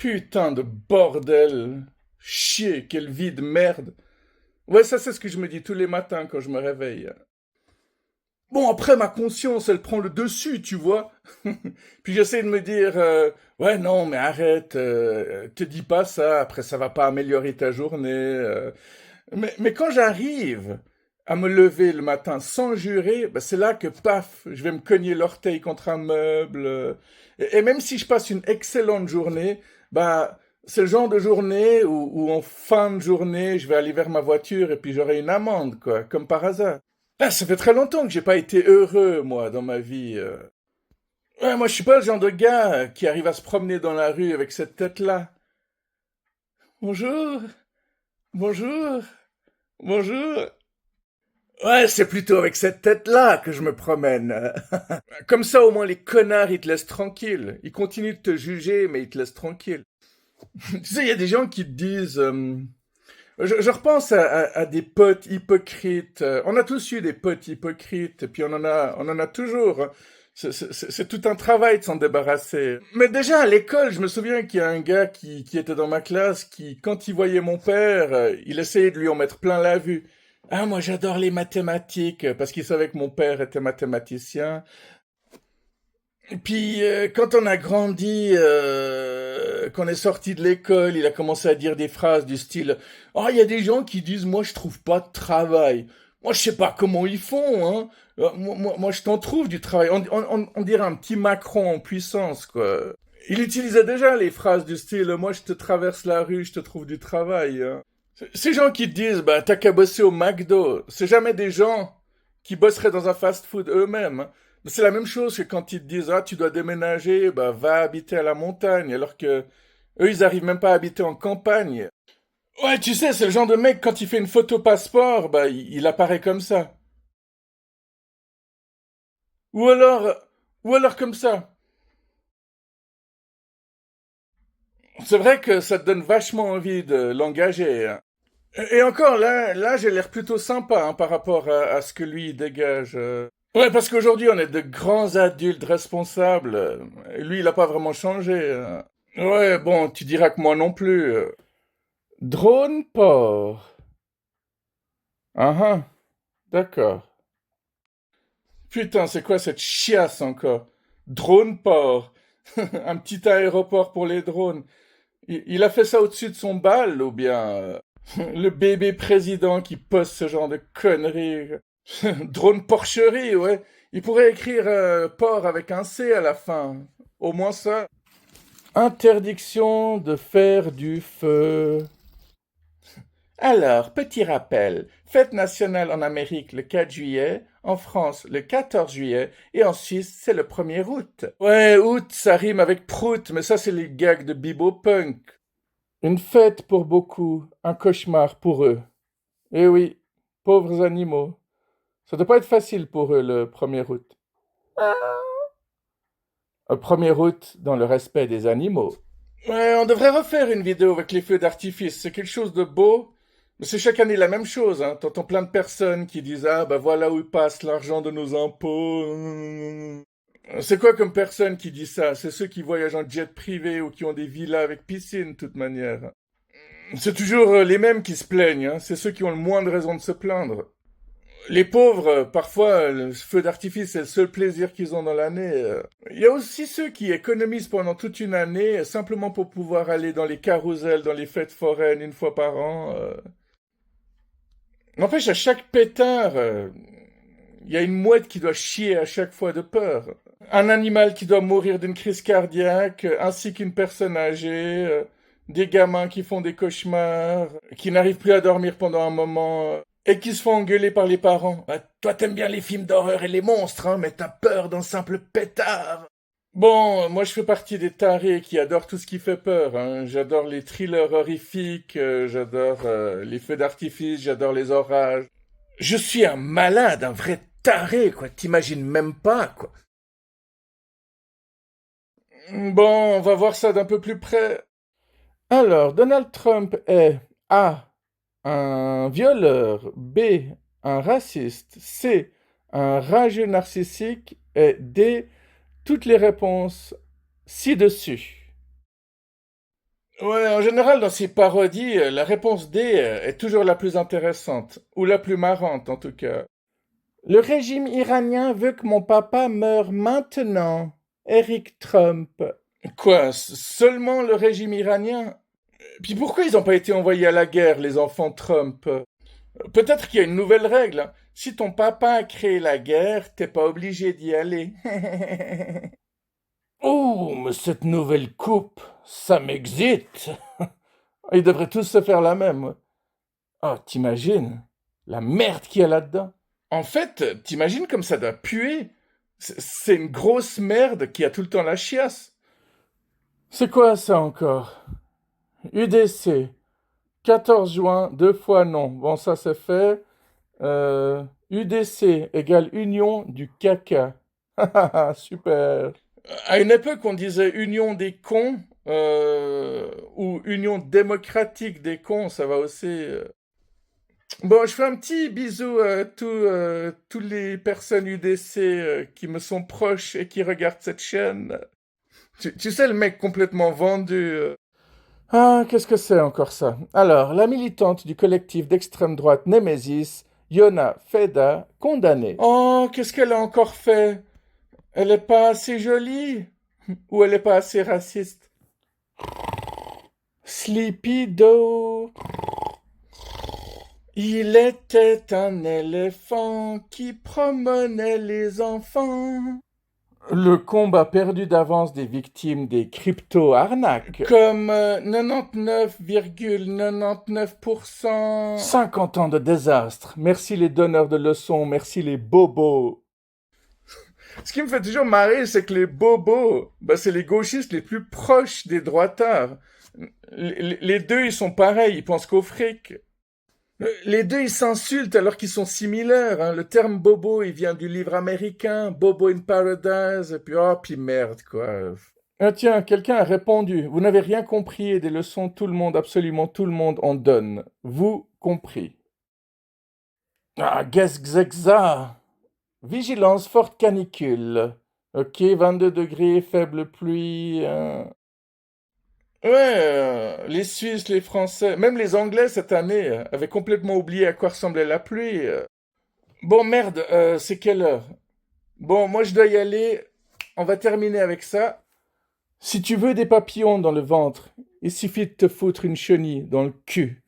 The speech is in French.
Putain de bordel. Chier, quelle vie de merde. Ouais, ça c'est ce que je me dis tous les matins quand je me réveille. Bon, après, ma conscience, elle prend le dessus, tu vois. Puis j'essaie de me dire, ouais, non, mais arrête, te dis pas ça, après ça va pas améliorer ta journée. Mais quand j'arrive à me lever le matin sans jurer, bah, c'est là que, paf, je vais me cogner l'orteil contre un meuble. Et même si je passe une excellente journée, bah, c'est le genre de journée où en fin de journée, je vais aller vers ma voiture et puis j'aurai une amende, quoi, comme par hasard. Ah, ça fait très longtemps que j'ai pas été heureux, moi, dans ma vie. Ouais, moi, je suis pas le genre de gars qui arrive à se promener dans la rue avec cette tête-là. Bonjour, bonjour, bonjour. Ouais, c'est plutôt avec cette tête-là que je me promène. Comme ça, au moins, les connards, ils te laissent tranquille. Ils continuent de te juger, mais ils te laissent tranquille. Tu sais, il y a des gens qui te disent... je repense à des potes hypocrites. On a tous eu des potes hypocrites, et puis on en a toujours, hein. C'est tout un travail de s'en débarrasser. Mais déjà à l'école, je me souviens qu'il y a un gars qui était dans ma classe qui, quand il voyait mon père, il essayait de lui en mettre plein la vue. Ah, moi j'adore les mathématiques, parce qu'il savait que mon père était mathématicien. Et puis, quand on a grandi, qu'on est sorti de l'école, il a commencé à dire des phrases du style «Oh, il y a des gens qui disent, moi, je trouve pas de travail. Moi, je sais pas comment ils font, hein. Moi, je t'en trouve du travail.» On dirait un petit Macron en puissance, quoi. Il utilisait déjà les phrases du style «Moi, je te traverse la rue, je te trouve du travail, hein.» Ces gens qui te disent «Bah, t'as qu'à bosser au McDo», c'est jamais des gens qui bosseraient dans un fast-food eux-mêmes, hein. C'est la même chose que quand ils te disent «Ah, tu dois déménager, bah, va habiter à la montagne», alors que eux, ils arrivent même pas à habiter en campagne. Ouais, tu sais, c'est le genre de mec, quand il fait une photo passeport, bah, il apparaît comme ça. Ou alors, ou alors comme ça. C'est vrai que ça te donne vachement envie de l'engager, hein. Et encore, là, j'ai l'air plutôt sympa, hein, par rapport à ce que lui il dégage. Ouais, parce qu'aujourd'hui, on est de grands adultes responsables. Lui, il a pas vraiment changé. Ouais, bon, tu diras que moi non plus. Drone port. Ah ah, d'accord. Putain, c'est quoi cette chiasse encore? Drone port. Un petit aéroport pour les drones. Il a fait ça au-dessus de son bal, ou bien le bébé président qui poste ce genre de conneries. Drone porcherie, ouais. Il pourrait écrire port avec un C à la fin. Au moins ça. Interdiction de faire du feu. Alors, petit rappel, fête nationale en Amérique le 4 juillet, en France le 14 juillet, et en Suisse c'est le 1er août. Ouais, août, ça rime avec prout, mais ça c'est les gags de Bibo Punk. Une fête pour beaucoup, un cauchemar pour eux. Eh oui, pauvres animaux. Ça doit pas être facile pour eux le 1er août. Le 1er août dans le respect des animaux. Ouais, on devrait refaire une vidéo avec les feux d'artifice. C'est quelque chose de beau. Mais c'est chaque année la même chose, hein. T'entends plein de personnes qui disent «Ah, bah voilà où passe l'argent de nos impôts.» C'est quoi comme personne qui dit ça? C'est ceux qui voyagent en jet privé ou qui ont des villas avec piscine, de toute manière. C'est toujours les mêmes qui se plaignent, hein. C'est ceux qui ont le moins de raisons de se plaindre. Les pauvres, parfois, le feu d'artifice, c'est le seul plaisir qu'ils ont dans l'année. Il y a aussi ceux qui économisent pendant toute une année, simplement pour pouvoir aller dans les carousels, dans les fêtes foraines une fois par an. N'empêche, à chaque pétard, il y a une mouette qui doit chier à chaque fois de peur. Un animal qui doit mourir d'une crise cardiaque, ainsi qu'une personne âgée, des gamins qui font des cauchemars, qui n'arrivent plus à dormir pendant un moment, et qui se font engueuler par les parents. Ah, toi, t'aimes bien les films d'horreur et les monstres, hein, mais t'as peur d'un simple pétard. Bon, moi je fais partie des tarés qui adorent tout ce qui fait peur, hein. J'adore les thrillers horrifiques, j'adore les feux d'artifice, j'adore les orages. Je suis un malade, un vrai taré, quoi. T'imagines même pas, quoi. Bon, on va voir ça d'un peu plus près. Alors, Donald Trump est A. Un violeur, B. Un raciste, C. Un rageux narcissique et D. Toutes les réponses ci-dessus. Ouais, en général, dans ces parodies, la réponse D est toujours la plus intéressante, ou la plus marrante en tout cas. Le régime iranien veut que mon papa meure maintenant. Eric Trump. Quoi, seulement le régime iranien? Puis pourquoi ils n'ont pas été envoyés à la guerre, les enfants de Trump? Peut-être qu'il y a une nouvelle règle, hein. Si ton papa a créé la guerre, t'es pas obligé d'y aller. Oh, mais cette nouvelle coupe, ça m'excite. Ils devraient tous se faire la même. Oh, t'imagines? La merde qu'il y a là-dedans. En fait, t'imagines comme ça doit puer? C'est une grosse merde qui a tout le temps la chiasse. C'est quoi ça encore? UDC. 14 juin, 2 fois non. Bon, ça c'est fait. UDC égale Union du caca. Super. À une époque, on disait Union des cons ou Union démocratique des cons, ça va aussi. Bon, je fais un petit bisou à tous les personnes UDC qui me sont proches et qui regardent cette chaîne. Tu sais, le mec complètement vendu. Ah, qu'est-ce que c'est encore ça? Alors, la militante du collectif d'extrême droite Nemesis, Yona Feda, condamnée. Oh, qu'est-ce qu'elle a encore fait? Elle est pas assez jolie? Ou elle est pas assez raciste? Sleepy Doe. Il était un éléphant qui promenait les enfants. Le combat perdu d'avance des victimes des crypto-arnaques. Comme 99,99%. 50 ans de désastre. Merci les donneurs de leçons, merci les bobos. Ce qui me fait toujours marrer, c'est que les bobos, bah, c'est les gauchistes les plus proches des droitards. Les deux, ils sont pareils, ils pensent qu'au fric. Les deux, ils s'insultent alors qu'ils sont similaires, hein. Le terme bobo, il vient du livre américain, Bobo in Paradise, et puis, oh, puis merde, quoi. Ah tiens, quelqu'un a répondu. Vous n'avez rien compris et des leçons, tout le monde, absolument tout le monde en donne. Vous compris. Ah, qu'est-ce que c'est que ça? Vigilance forte canicule. Ok, 22 degrés, faible pluie. Ouais, les Suisses, les Français, même les Anglais cette année avaient complètement oublié à quoi ressemblait la pluie. Bon, merde, c'est quelle heure? Bon, moi je dois y aller. On va terminer avec ça. Si tu veux des papillons dans le ventre, il suffit de te foutre une chenille dans le cul.